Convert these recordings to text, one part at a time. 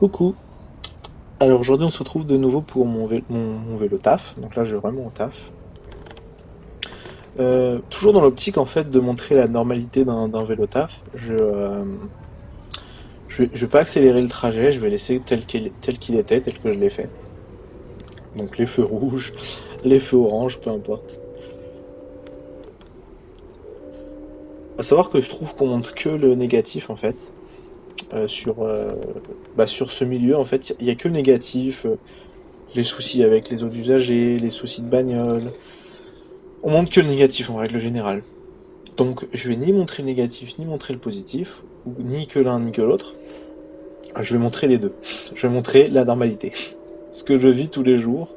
Coucou. Alors aujourd'hui on se retrouve de nouveau pour mon vélo taf. Donc là je vais vraiment au taf. Toujours dans l'optique en fait de montrer la normalité d'un vélo taf. Je vais pas accélérer le trajet, je vais laisser tel qu'il était, tel que je l'ai fait. Donc les feux rouges, les feux orange, peu importe. À savoir que je trouve qu'on montre que le négatif en fait. Sur ce milieu en fait, il y a que le négatif, les soucis avec les autres usagers, les soucis de bagnole. On montre que le négatif en règle générale. Donc je vais ni montrer le négatif, ni montrer le positif, ou ni que l'un ni que l'autre. Je vais montrer les deux. Je vais montrer la normalité. Ce que je vis tous les jours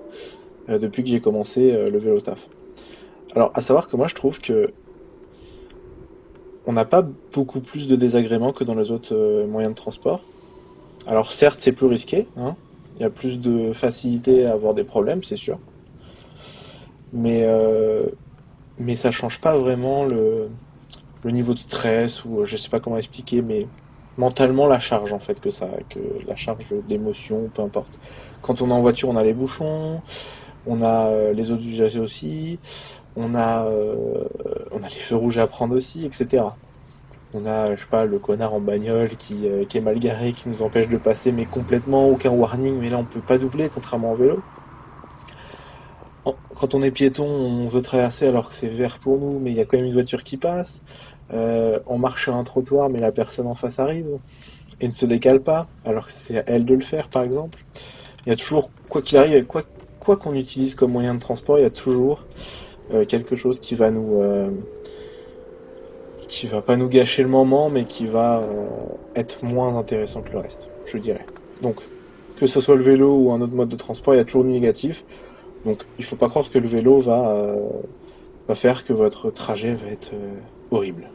depuis que j'ai commencé le vélo taf. Alors à savoir que moi je trouve que on n'a pas beaucoup plus de désagréments que dans les autres moyens de transport. Alors certes c'est plus risqué, hein. Il y a plus de facilité à avoir des problèmes, c'est sûr. Mais, euh, mais ça change pas vraiment le niveau de stress ou je sais pas comment expliquer, mais mentalement la charge en fait que la charge d'émotion, peu importe. Quand on est en voiture, on a les bouchons, on a les autres usagers aussi, on a les feux rouges à prendre aussi, etc. On a, je sais pas, le connard en bagnole qui est mal garé, qui nous empêche de passer, mais complètement aucun warning, mais là on peut pas doubler, contrairement au vélo. Quand on est piéton, on veut traverser alors que c'est vert pour nous, mais il y a quand même une voiture qui passe. On marche sur un trottoir, mais la personne en face arrive et ne se décale pas, alors que c'est à elle de le faire, par exemple. Il y a toujours, quoi qu'il arrive, quoi qu'on utilise comme moyen de transport, il y a toujours quelque chose qui va pas nous gâcher le moment, mais qui va être moins intéressant que le reste, je dirais. Donc, que ce soit le vélo ou un autre mode de transport, il y a toujours du négatif. Donc, il faut pas croire que le vélo va faire que votre trajet va être horrible.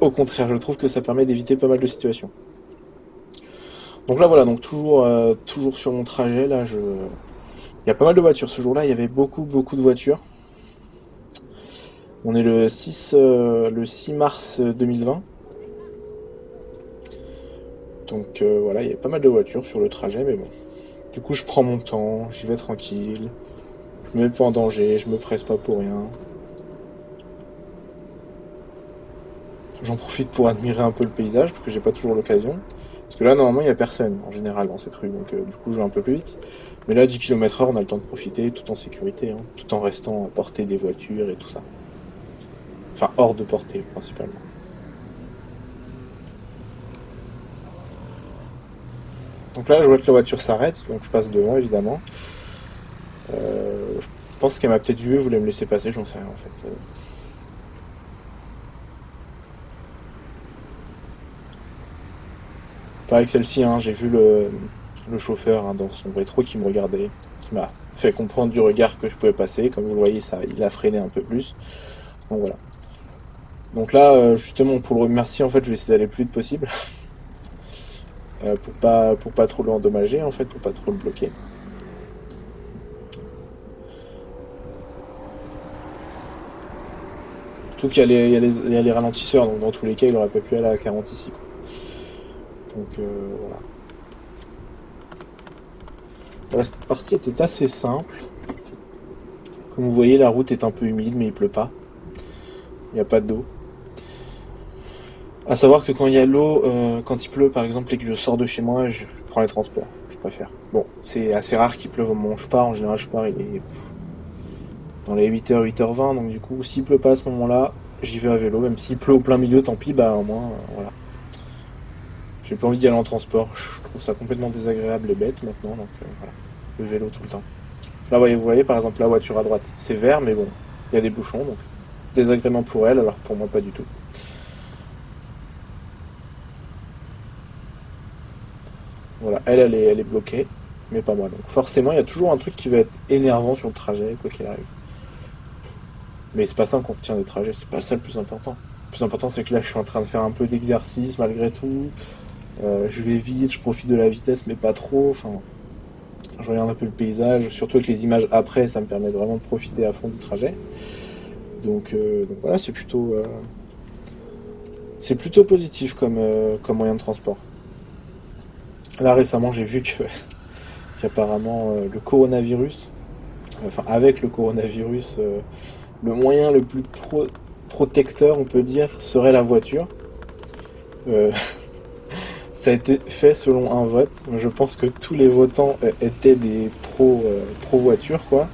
Au contraire, je trouve que ça permet d'éviter pas mal de situations. Donc là voilà, donc toujours sur mon trajet, il y a pas mal de voitures. Ce jour-là, il y avait beaucoup de voitures. On est le 6 mars 2020. Donc voilà, il y a pas mal de voitures sur le trajet, mais bon. Du coup, je prends mon temps, j'y vais tranquille. Je me mets pas en danger, je me presse pas pour rien. J'en profite pour admirer un peu le paysage, parce que j'ai pas toujours l'occasion. Parce que là, normalement, il y a personne, en général, dans cette rue. Donc du coup, je vais un peu plus vite. Mais là, 10 km/h, on a le temps de profiter, tout en sécurité, hein, tout en restant à portée des voitures et tout ça. Enfin, hors de portée, principalement. Donc là, je vois que la voiture s'arrête, donc je passe devant, évidemment. Je pense qu'elle m'a peut-être vu, elle voulait me laisser passer, j'en sais rien, en fait. Pareil que celle-ci, hein, j'ai vu le chauffeur hein, dans son rétro qui me regardait, qui m'a fait comprendre du regard que je pouvais passer. Comme vous le voyez, ça, il a freiné un peu plus. Donc voilà. Donc là, justement, pour le remercier, en fait, je vais essayer d'aller le plus vite possible. Pour pas trop l'endommager, en fait, pour pas trop le bloquer. Surtout qu'il y a les ralentisseurs, donc dans tous les cas, il aurait pas pu aller à 40 ici. Quoi. Donc voilà. Voilà, cette partie était assez simple. Comme vous voyez, la route est un peu humide, mais il pleut pas. Il n'y a pas d'eau. À savoir que quand il y a l'eau, quand il pleut par exemple et que je sors de chez moi, je prends les transports. Je préfère. Bon, c'est assez rare qu'il pleuve au moment où je pars. En général, je pars il est dans les 8h, 8h20. Donc du coup, s'il pleut pas à ce moment-là, j'y vais à vélo. Même s'il pleut au plein milieu, tant pis, bah au moins, voilà. J'ai pas envie d'y aller en transport. Je trouve ça complètement désagréable et bête maintenant. Donc voilà, le vélo tout le temps. Là, vous voyez par exemple la voiture à droite. C'est vert, mais bon, il y a des bouchons. Donc désagrément pour elle, alors pour moi pas du tout. Voilà, elle est bloquée, mais pas moi. Donc forcément, il y a toujours un truc qui va être énervant sur le trajet, quoi qu'il arrive. Mais c'est pas ça qu'on retient des trajets, c'est pas ça le plus important. Le plus important, c'est que là, je suis en train de faire un peu d'exercice malgré tout. Je vais vite, je profite de la vitesse, mais pas trop. Enfin, je regarde un peu le paysage, surtout avec les images après, ça me permet vraiment de profiter à fond du trajet. Donc voilà, c'est plutôt positif comme moyen de transport. Là récemment j'ai vu que qu'apparemment le coronavirus, enfin avec le coronavirus, le moyen le plus protecteur on peut dire serait la voiture. Euh, Ça a été fait selon un vote. Je pense que tous les votants étaient des pro voiture quoi.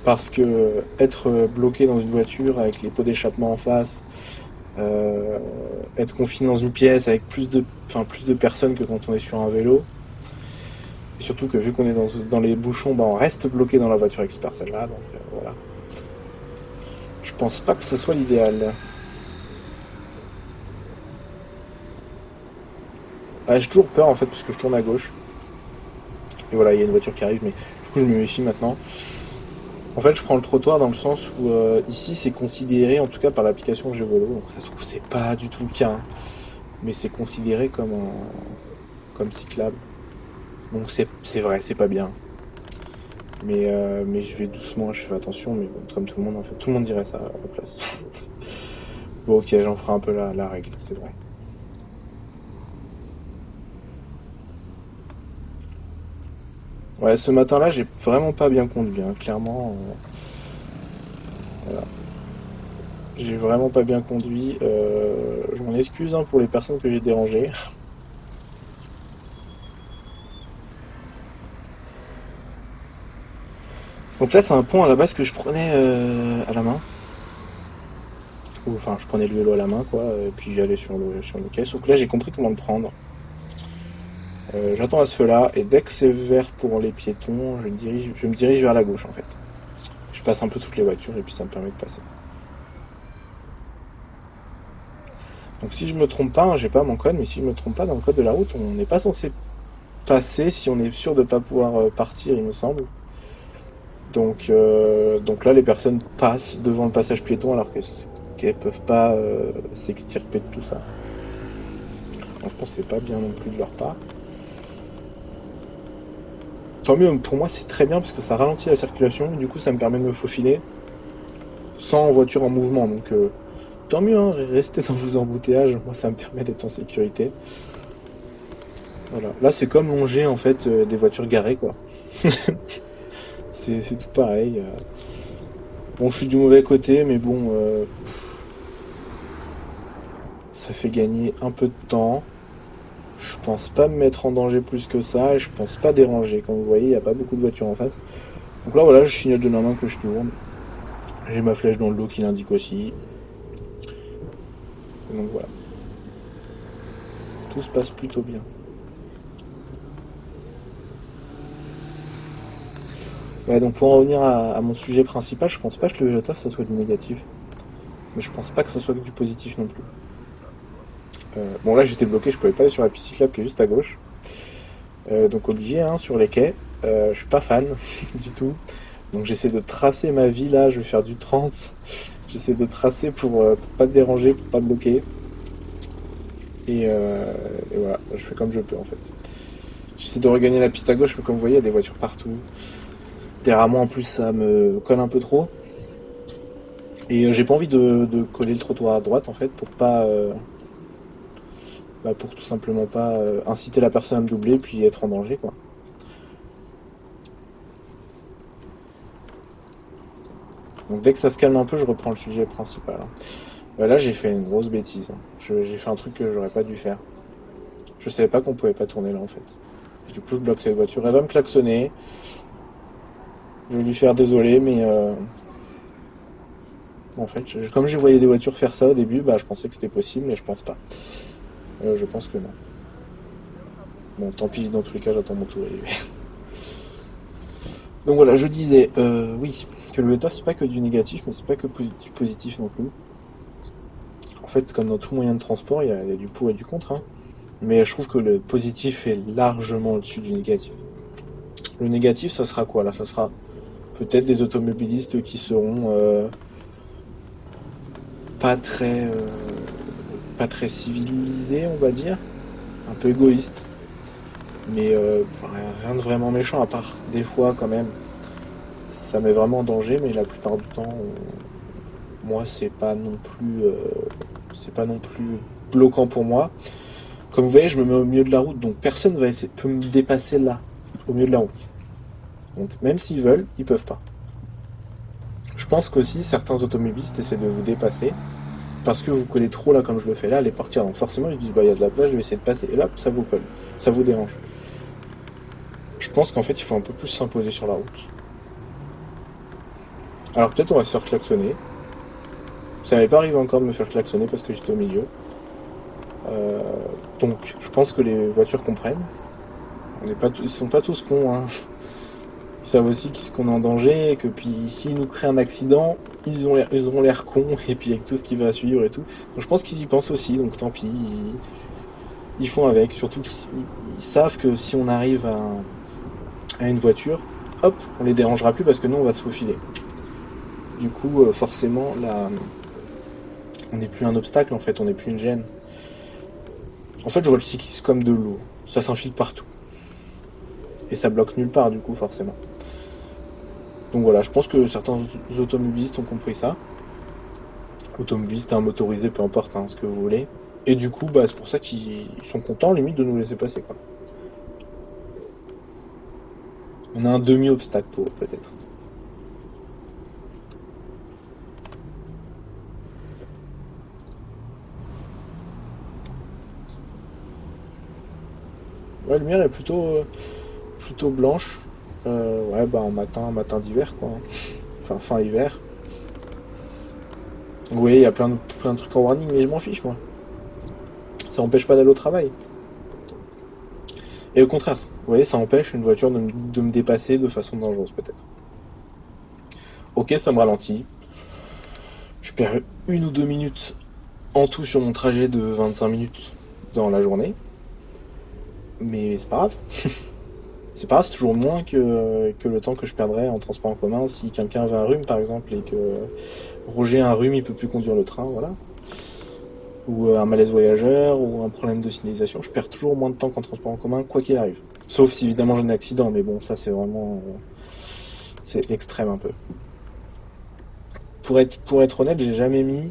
Parce que être bloqué dans une voiture avec les pots d'échappement en face, euh, être confiné dans une pièce avec plus de personnes que quand on est sur un vélo, et surtout que vu qu'on est dans les bouchons, bah on reste bloqué dans la voiture avec ces personnes-là, donc voilà. Je pense pas que ce soit l'idéal. Ah, j'ai toujours peur en fait parce que je tourne à gauche. Et voilà, il y a une voiture qui arrive, mais du coup je me méfie maintenant. En fait, je prends le trottoir dans le sens où ici c'est considéré, en tout cas par l'application GVolo, donc ça se trouve c'est pas du tout le cas, hein, mais c'est considéré comme cyclable. Donc c'est vrai, c'est pas bien. Mais je vais doucement, je fais attention, mais bon, comme tout le monde en fait, tout le monde dirait ça à la place. Bon ok, j'en ferai un peu la règle, c'est vrai. Ouais, ce matin-là, j'ai vraiment pas bien conduit, hein, clairement. Voilà. J'ai vraiment pas bien conduit. Je m'en excuse hein, pour les personnes que j'ai dérangées. Donc là, c'est un pont à la base que je prenais à la main. Ou, enfin, je prenais le vélo à la main, quoi, et puis j'allais sur le quai. Sauf que là, j'ai compris comment le prendre. J'attends à ce feu-là, et dès que c'est vert pour les piétons, je me dirige vers la gauche, en fait. Je passe un peu toutes les voitures, et puis ça me permet de passer. Donc si je me trompe pas, hein, j'ai pas mon code, mais si je me trompe pas, dans le code de la route, on n'est pas censé passer si on est sûr de pas pouvoir partir, il me semble. Donc là, les personnes passent devant le passage piéton alors qu'elles peuvent pas s'extirper de tout ça. Alors, je pense que c'est pas bien non plus de leur part. Tant mieux, pour moi c'est très bien parce que ça ralentit la circulation et du coup ça me permet de me faufiler sans voiture en mouvement. Donc tant mieux, hein, restez dans vos embouteillages, moi ça me permet d'être en sécurité. Voilà. Là c'est comme longer en fait des voitures garées quoi. C'est tout pareil. Bon, je suis du mauvais côté, mais bon, ça fait gagner un peu de temps. Je pense pas me mettre en danger plus que ça et je pense pas déranger. Comme vous voyez, il n'y a pas beaucoup de voitures en face. Donc là, voilà, je signale de la main que je tourne. J'ai ma flèche dans le dos qui l'indique aussi. Donc voilà, tout se passe plutôt bien. Ouais, donc pour en revenir à mon sujet principal, je pense pas que le Vélotaf ça soit du négatif. Mais je pense pas que ça soit que du positif non plus. Bon là j'étais bloqué, je pouvais pas aller sur la piste cyclable qui est juste à gauche. Donc obligé hein, sur les quais. Je suis pas fan du tout. Donc j'essaie de tracer ma vie là, je vais faire du 30. J'essaie de tracer pour pas te déranger, pour pas te bloquer. Et voilà, je fais comme je peux en fait. J'essaie de regagner la piste à gauche, mais comme vous voyez, il y a des voitures partout. Derrière moi en plus ça me colle un peu trop. Et j'ai pas envie de coller le trottoir à droite en fait pour pas pour tout simplement pas inciter la personne à me doubler puis être en danger quoi. Donc dès que ça se calme un peu, je reprends le sujet principal, hein. Là j'ai fait une grosse bêtise, hein. J'ai fait un truc que j'aurais pas dû faire. Je savais pas qu'on pouvait pas tourner là en fait. Et du coup je bloque cette voiture, elle va me klaxonner. Je vais lui faire désolé mais en fait comme j'ai voyé des voitures faire ça au début, bah je pensais que c'était possible mais je pense pas. Je pense que non. Bon tant pis, dans tous les cas j'attends mon tour. Donc voilà, je disais, oui, que le bêta c'est pas que du négatif, mais c'est pas que du positif non plus. En fait, comme dans tout moyen de transport, il y a du pour et du contre, hein. Mais je trouve que le positif est largement au-dessus du négatif. Le négatif, ça sera quoi là? Ça sera peut-être des automobilistes qui seront pas très, euh, pas très civilisés, on va dire, un peu égoïstes, mais rien de vraiment méchant à part des fois quand même. Ça met vraiment en danger, mais la plupart du temps, moi c'est pas non plus bloquant pour moi. Comme vous voyez, je me mets au milieu de la route, donc personne peut me dépasser là, au milieu de la route. Donc même s'ils veulent, ils peuvent pas. Je pense qu'aussi certains automobilistes essaient de vous dépasser parce que vous collez trop là comme je le fais là, les portières. Donc forcément ils disent bah il y a de la place, je vais essayer de passer. Et là ça vous colle, ça vous dérange. Je pense qu'en fait il faut un peu plus s'imposer sur la route. Alors peut-être on va se faire klaxonner. Ça m'est pas arrivé encore de me faire klaxonner parce que j'étais au milieu. Euh, donc je pense que les voitures comprennent. Ils sont pas tous cons, hein. Ils savent aussi qu'on est en danger et que puis s'ils nous créent un accident, ils auront l'air cons et puis avec tout ce qui va suivre et tout. Donc je pense qu'ils y pensent aussi, donc tant pis, ils font avec. Surtout qu'ils savent que si on arrive à une voiture, hop, on les dérangera plus parce que nous on va se faufiler. Du coup, forcément, là, on n'est plus un obstacle en fait, on n'est plus une gêne. En fait, je vois le cyclisme comme de l'eau, ça s'enfile partout. Et ça bloque nulle part du coup, forcément. Donc voilà, je pense que certains automobilistes ont compris ça. Automobilistes, un motorisé, peu importe hein, ce que vous voulez. Et du coup, bah, c'est pour ça qu'ils sont contents limite de nous laisser passer quoi. On a un demi-obstacle pour eux peut-être. Ouais, la lumière est plutôt blanche. Ouais, bah en matin d'hiver quoi. Enfin, fin hiver. Oui, il y a plein de trucs en warning, mais je m'en fiche moi. Ça empêche pas d'aller au travail. Et au contraire, vous voyez, ça empêche une voiture de me dépasser de façon dangereuse peut-être. Ok, ça me ralentit. Je perds 1 ou 2 minutes en tout sur mon trajet de 25 minutes dans la journée. Mais c'est pas grave. C'est pas grave, c'est toujours moins que le temps que je perdrais en transport en commun si quelqu'un avait un rhume par exemple et que Roger a un rhume, il peut plus conduire le train, voilà. Ou un malaise voyageur, ou un problème de signalisation, je perds toujours moins de temps qu'en transport en commun, quoi qu'il arrive. Sauf si évidemment j'ai un accident, mais bon, ça c'est vraiment. C'est extrême un peu. Pour être honnête, j'ai jamais mis,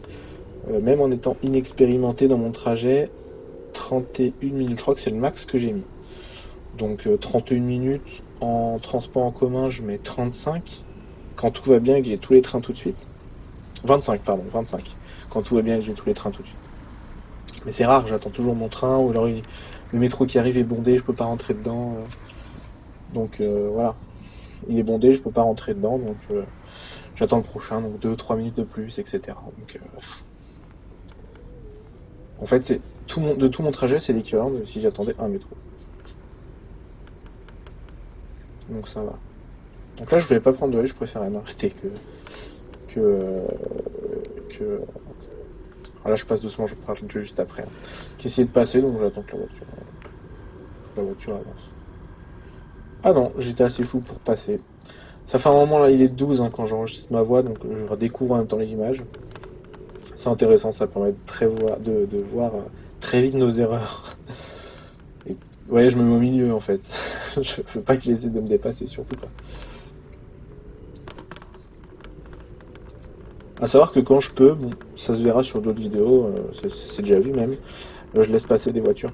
même en étant inexpérimenté dans mon trajet, 31 minutes. Je crois que c'est le max que j'ai mis. Donc 31 minutes en transport en commun, je mets 35. Quand tout va bien et que j'ai tous les trains tout de suite. 25, pardon, 25. Quand tout va bien et que j'ai tous les trains tout de suite. Mais c'est rare, j'attends toujours mon train, ou alors le métro qui arrive est bondé, je peux pas rentrer dedans. Donc voilà. Il est bondé, je peux pas rentrer dedans, donc j'attends le prochain, donc 2-3 minutes de plus, etc. Donc en fait, de tout mon trajet, c'est l'équivalent de si j'attendais un métro. Donc ça va. Donc là, je voulais pas prendre de risque, je préférais m'arrêter que, euh, que. Voilà, je passe doucement, je parle juste après. Hein. Qu'essayer de passer, donc j'attends que la voiture avance. Ah non, j'étais assez fou pour passer. Ça fait un moment là, il est 12 hein, quand j'enregistre ma voix, donc je redécouvre en même temps les images. C'est intéressant, ça permet de voir très vite nos erreurs. Et, ouais, je me mets au milieu en fait. Je veux pas qu'ils essaient de me dépasser, surtout pas. À savoir que quand je peux, bon, ça se verra sur d'autres vidéos, c'est déjà vu même, je laisse passer des voitures.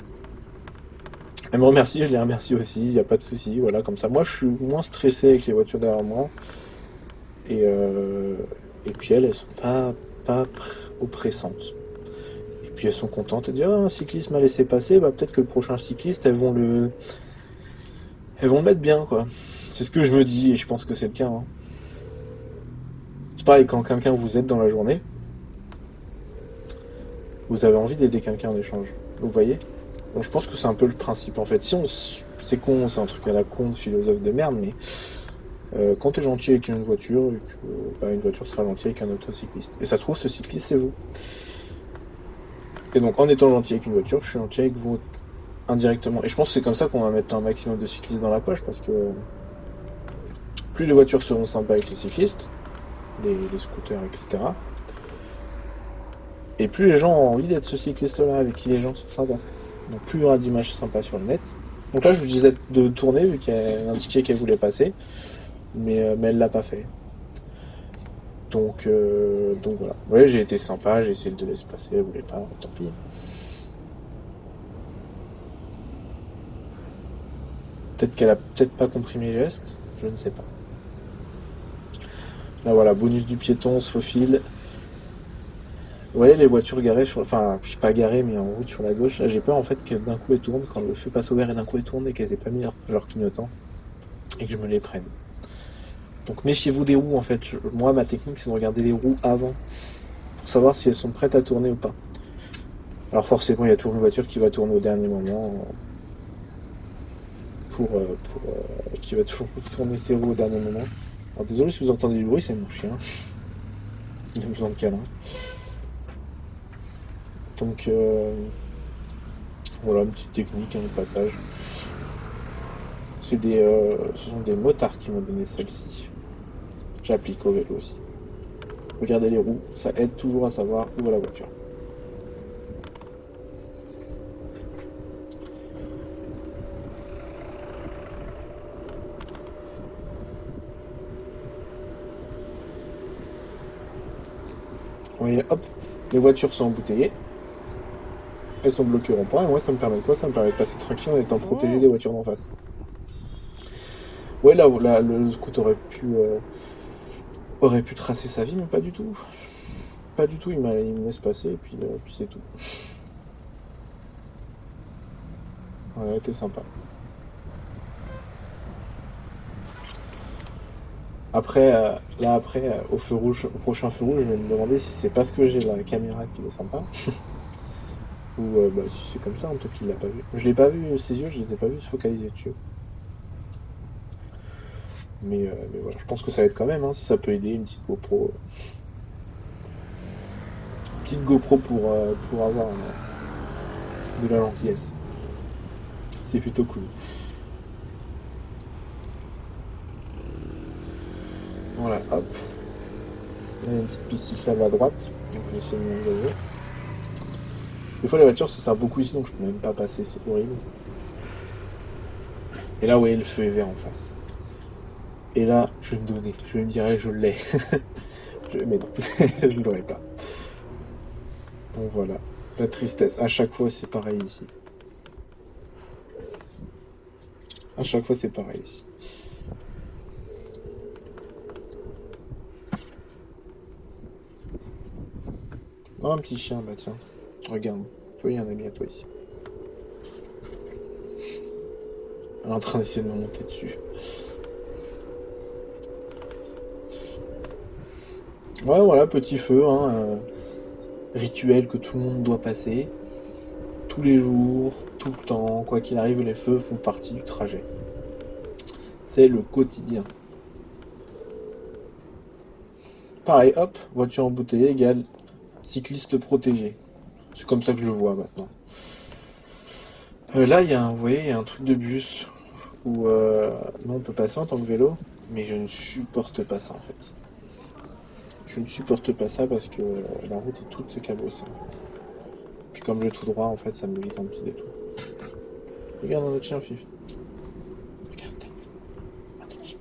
Elle me remercie, je les remercie aussi, il n'y a pas de souci, voilà, comme ça. Moi, je suis moins stressé avec les voitures derrière moi. Et, euh, et puis elles sont pas oppressantes. Et puis elles sont contentes de dire ah, un cycliste m'a laissé passer, bah peut-être que le prochain cycliste elles vont le mettre bien quoi. C'est ce que je me dis et je pense que c'est le cas. Hein. C'est pareil quand quelqu'un vous aide dans la journée, vous avez envie d'aider quelqu'un en échange. Vous voyez? Donc je pense que c'est un peu le principe en fait. Si on c'est con, c'est un truc à la con, philosophe de merde, mais quand t'es gentil avec une voiture, bah, une voiture sera gentille avec un autre cycliste. Et ça se trouve ce cycliste c'est vous. Et donc en étant gentil avec une voiture, je suis gentil avec vous indirectement. Et je pense que c'est comme ça qu'on va mettre un maximum de cyclistes dans la poche, parce que plus les voitures seront sympas avec les cyclistes, les scooters, etc. Et plus les gens ont envie d'être ce cycliste-là, avec qui les gens sont sympas. Donc plus il y aura d'images sympas sur le net. Donc là je vous disais de tourner, vu qu'elle indiquait qu'elle voulait passer, mais elle l'a pas fait. Donc voilà. Ouais, j'ai été sympa, j'ai essayé de laisser passer, elle voulait pas, tant pis. Peut-être qu'elle a peut-être pas compris mes gestes, je ne sais pas. Là voilà, bonus du piéton, on se faufile. Vous voyez les voitures garées sur... Enfin, je suis pas garé mais en route sur la gauche. Là j'ai peur en fait que d'un coup elles tournent, quand le feu passe au vert et d'un coup elles tournent et qu'elles aient pas mis leur clignotant. Et que je me les prenne. Donc méfiez-vous des roues en fait. Moi ma technique c'est de regarder les roues avant. Pour savoir si elles sont prêtes à tourner ou pas. Alors forcément il y a toujours une voiture qui va tourner au dernier moment. Qui va toujours tourner ses roues au dernier moment. Alors désolé si vous entendez du bruit, c'est mon chien. Il a besoin de câlin. Donc voilà, une petite technique, au passage. Ce sont des motards qui m'ont donné celle-ci. J'applique au vélo aussi. Regardez les roues, ça aide toujours à savoir où va la voiture. Vous voyez, hop, les voitures sont embouteillées. Elles sont bloquées au rond-point, et moi ça me permet de quoi? Ça me permet de passer tranquille en étant protégé des voitures d'en face. Ouais, là, le scout aurait pu tracer sa vie, mais pas du tout. Pas du tout, il me laisse passer, et puis c'est tout. Ouais, c'était sympa. Après, au feu rouge, au prochain feu rouge, je vais me demander si c'est parce que j'ai la caméra qui descend pas, ou bah, si c'est comme ça, peut-être qu'il l'a pas vu. Je l'ai pas vu, ses yeux, je les ai pas vus se focaliser dessus. Mais voilà, je pense que ça aide quand même, hein, si ça peut aider, une petite GoPro. Petite GoPro pour avoir de la gentillesse. C'est plutôt cool. Voilà, hop. Il y a une petite piste cyclable à droite, donc je vais essayer de m'engager. Des fois, les voitures se servent beaucoup ici, donc je peux même pas passer, c'est horrible. Et là, vous voyez, le feu est vert en face. Et là, je vais me donner, je vais me dire, allez, je l'ai. Mais non, je ne l'aurai pas. Donc voilà, la tristesse. À chaque fois, c'est pareil ici. À chaque fois, c'est pareil ici. Oh, un petit chien, bah tiens. Regarde, toi, il y a un ami à toi ici. Elle est en train d'essayer de me monter dessus. Ouais, voilà, petit feu, hein, rituel que tout le monde doit passer. Tous les jours, tout le temps, quoi qu'il arrive, les feux font partie du trajet. C'est le quotidien. Pareil, hop, voiture embouteillée égale cycliste protégé. C'est comme ça que je le vois maintenant. Là, vous voyez, il y a un truc de bus où nous on peut passer en tant que vélo, mais je ne supporte pas ça en fait. Je ne supporte pas ça parce que la route est toute cabossée en fait. Puis comme je vais tout droit, en fait, ça m'évite un petit détour. Regarde un autre chien, Fif. Regarde. Attention.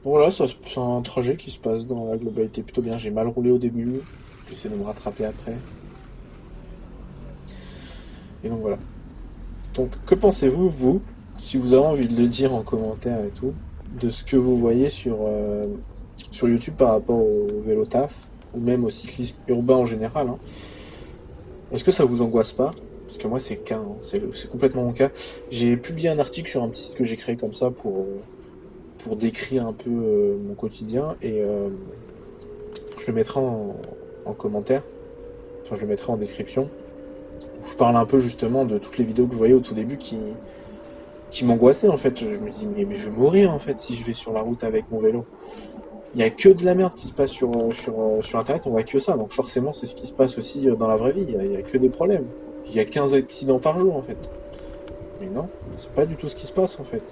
Bon, voilà, c'est un trajet qui se passe dans la globalité plutôt bien. J'ai mal roulé au début, j'essaie de me rattraper après. Et donc voilà. Donc, que pensez-vous, vous, si vous avez envie de le dire en commentaire et tout, de ce que vous voyez sur YouTube par rapport au vélo taf, ou même au cyclisme urbain en général, hein. Est-ce que ça vous angoisse pas? Parce que moi, c'est le cas, hein. C'est complètement mon cas. J'ai publié un article sur un petit site que j'ai créé comme ça pour décrire un peu mon quotidien et je le mettrai en commentaire, enfin je le mettrai en description. Je parle un peu justement de toutes les vidéos que je voyais au tout début qui m'angoissaient en fait. Je me dis mais je vais mourir en fait si je vais sur la route avec mon vélo. Il n'y a que de la merde qui se passe sur internet, on voit que ça, donc forcément c'est ce qui se passe aussi dans la vraie vie, il y a que des problèmes. Il y a 15 accidents par jour en fait. Mais non, c'est pas du tout ce qui se passe en fait.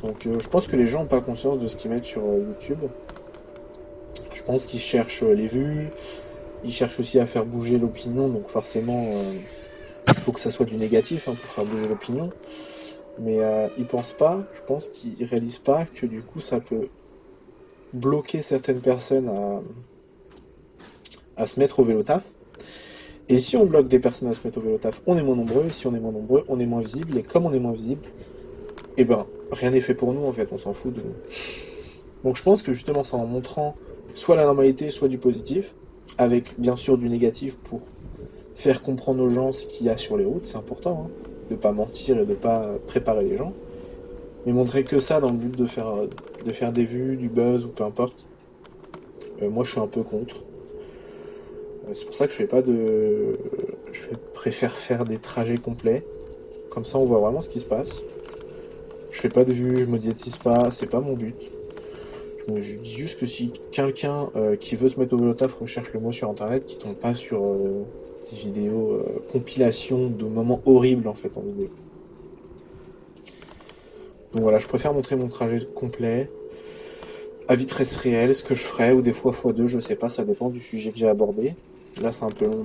Donc je pense que les gens n'ont pas conscience de ce qu'ils mettent sur YouTube. Je pense qu'ils cherchent les vues, ils cherchent aussi à faire bouger l'opinion, donc forcément il faut que ça soit du négatif hein, pour faire bouger l'opinion. Mais ils pensent pas, je pense qu'ils réalisent pas que du coup ça peut bloquer certaines personnes à se mettre au vélo taf. Et si on bloque des personnes à se mettre au vélo taf, on est moins nombreux, et si on est moins nombreux, on est moins visible, et comme on est moins visible, eh ben, rien n'est fait pour nous en fait, on s'en fout de nous. Donc je pense que justement c'est en montrant soit la normalité, soit du positif, avec bien sûr du négatif pour faire comprendre aux gens ce qu'il y a sur les routes, c'est important, hein, de pas mentir et de pas préparer les gens, mais montrer que ça dans le but de faire des vues, du buzz ou peu importe. Moi je suis un peu contre. C'est pour ça que je fais pas de. Préfère faire des trajets complets. Comme ça, on voit vraiment ce qui se passe. Je fais pas de vue, je médiatise pas, c'est pas mon but. Je dis juste que si quelqu'un qui veut se mettre au vélo taf recherche le mot sur internet, qui tombe pas sur des vidéos compilation de moments horribles en fait en vidéo. Donc voilà, je préfère montrer mon trajet complet, à vitesse réelle, ce que je ferais, ou des fois x2, je sais pas, ça dépend du sujet que j'ai abordé. Là c'est un peu long,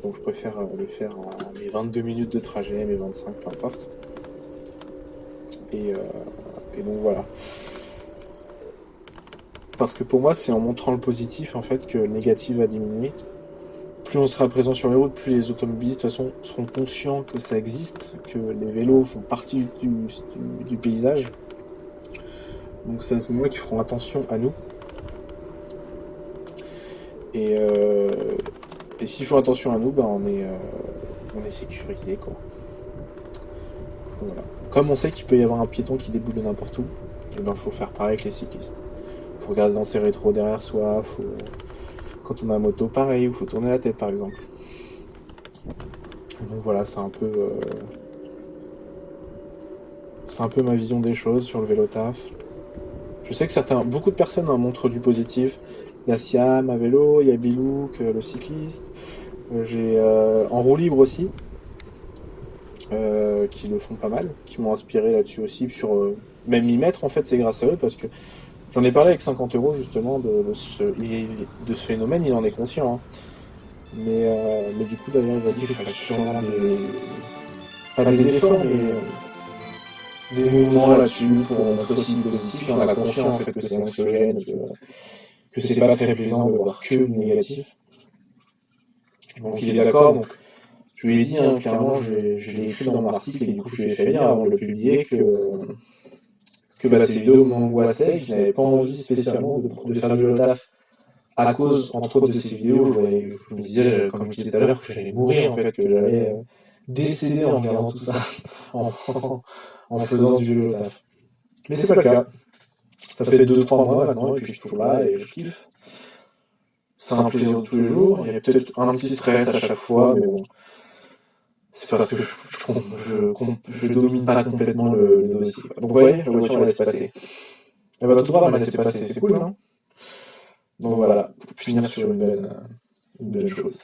donc je préfère le faire à mes 22 minutes de trajet, mes 25, peu importe. Et, euh, et donc voilà. Parce que pour moi, c'est en montrant le positif en fait que le négatif va diminuer. Plus on sera présent sur les routes, plus les automobilistes de toute façon seront conscients que ça existe, que les vélos font partie du paysage. Donc c'est à ce moment-là qu'ils feront attention à nous. Et, euh, et s'ils font attention à nous, ben on est sécurisé quoi. Voilà. Comme on sait qu'il peut y avoir un piéton qui déboule de n'importe où, et ben faut faire pareil avec les cyclistes. Faut regarder dans ses rétros derrière soi, quand on a un moto pareil, il faut tourner la tête par exemple. Donc voilà, c'est un peu ma vision des choses sur le vélo taf. Je sais que beaucoup de personnes en montrent du positif. Il y a Siam à vélo, il y a Bilouk, le cycliste. J'ai en roue libre aussi, qui le font pas mal, qui m'ont inspiré là-dessus aussi. Même m'y mettre en fait, c'est grâce à eux parce que j'en ai parlé avec 50 € justement de ce phénomène, il en est conscient, hein. Mais du coup d'ailleurs il va dire qu'il ferait sûrement pas des efforts, mais des mouvements là-dessus pour montrer aussi le positif. Et on a conscience en fait que c'est anxiogène, que c'est pas très plaisant de voir que du négatif. Donc il est d'accord, donc je lui ai dit hein, clairement, je l'ai écrit dans mon article et du coup je lui ai fait lire avant de le publier que bah, ces vidéos m'angoissaient, que je n'avais pas envie spécialement de faire du taf à cause entre autres de ces vidéos. Je me disais, comme je disais tout à l'heure, que j'allais mourir en fait, que j'allais décéder en regardant tout ça, en faisant du vélo taf. Mais c'est pas le cas. Ça fait 2-3 mois maintenant et puis je suis toujours là et je kiffe. C'est un plaisir de tous les jours. Il y a peut-être un petit stress à chaque fois, mais bon, c'est parce que je domine pas complètement le dossier. Donc vous voyez, la voiture laisse passer. Elle va tout droit, mais elle laisse passer, c'est cool, non? Donc voilà, pour finir sur une belle chose.